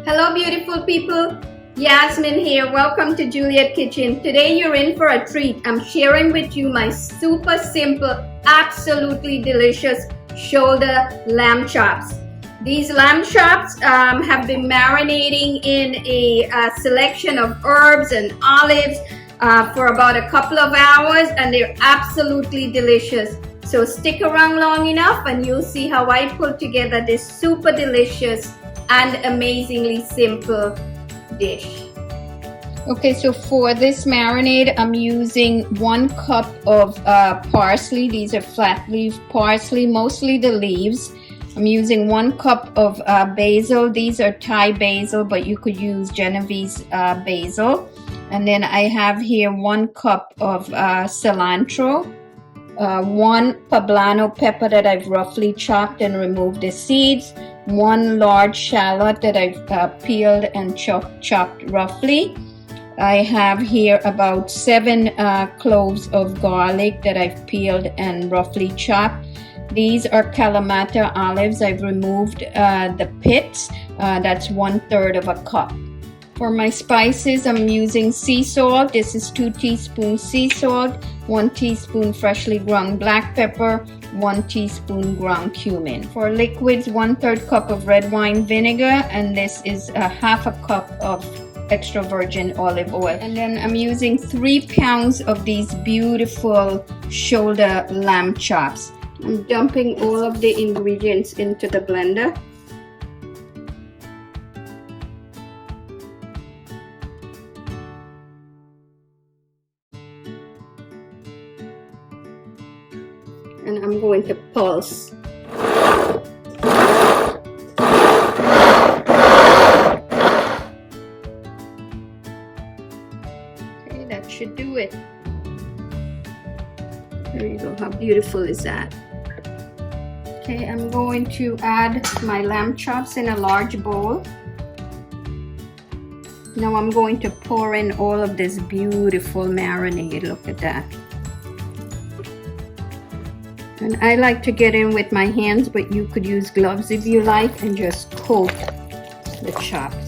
Hello beautiful people, Yasmin here. Welcome to Juliet Kitchen. Today you're in for a treat. I'm sharing with you my super simple, absolutely delicious shoulder lamb chops. These lamb chops have been marinating in a selection of herbs and olives for about a couple of hours, and they're absolutely delicious. So stick around long enough and you'll see how I put together this super delicious and amazingly simple dish. Okay, so for this marinade, I'm using 1 cup of parsley. These are flat leaf parsley, mostly the leaves. I'm using 1 cup of basil. These are Thai basil, but you could use Genovese basil. And then I have here 1 cup of cilantro, 1 poblano pepper that I've roughly chopped and removed the seeds, 1 large shallot that I've peeled and chopped roughly. I have here about 7 cloves of garlic that I've peeled and roughly chopped. These are Kalamata olives. I've removed the pits. That's 1/3 of a cup. For my spices, I'm using sea salt. This is 2 teaspoons sea salt, 1 teaspoon freshly ground black pepper, 1 teaspoon ground cumin. For liquids, 1/3 cup of red wine vinegar, and this is half a cup of extra virgin olive oil. And then I'm using 3 pounds of these beautiful shoulder lamb chops. I'm dumping all of the ingredients into the blender. And I'm going to pulse. Okay, that should do it. There you go. How beautiful is that? Okay, I'm going to add my lamb chops in a large bowl. Now I'm going to pour in all of this beautiful marinade. Look at that. And I like to get in with my hands, but you could use gloves if you like, and just coat the chops.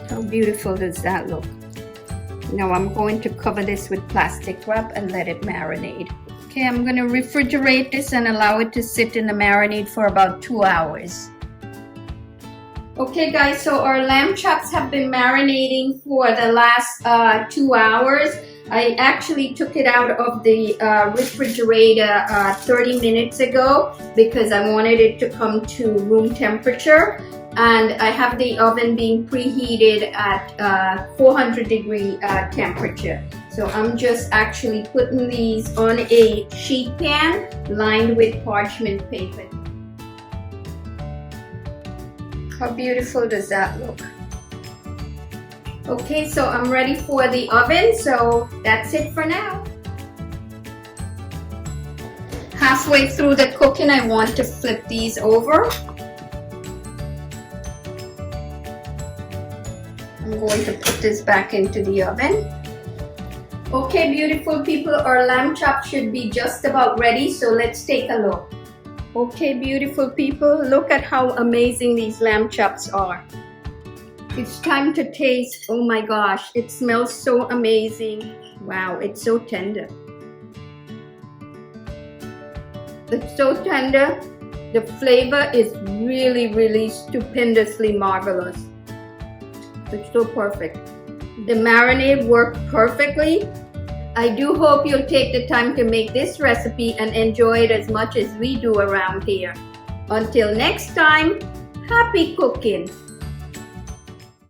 How beautiful does that look? Now I'm going to cover this with plastic wrap and let it marinate. Okay, I'm going to refrigerate this and allow it to sit in the marinade for about 2 hours. Okay guys, so our lamb chops have been marinating for the last 2 hours. I actually took it out of the refrigerator 30 minutes ago because I wanted it to come to room temperature, and I have the oven being preheated at 400-degree temperature. So I'm just actually putting these on a sheet pan lined with parchment paper. How beautiful does that look? Okay, so I'm ready for the oven, so that's it for now. Halfway through the cooking, I want to flip these over. I'm going to put this back into the oven. Okay, beautiful people, our lamb chop should be just about ready, so let's take a look. Okay, beautiful people, look at how amazing these lamb chops are. It's time to taste. Oh my gosh, it smells so amazing. Wow, it's so tender. It's so tender. The flavor is really stupendously marvelous. It's so perfect. The marinade worked perfectly. I do hope you'll take the time to make this recipe and enjoy it as much as we do around here. Until next time, happy cooking!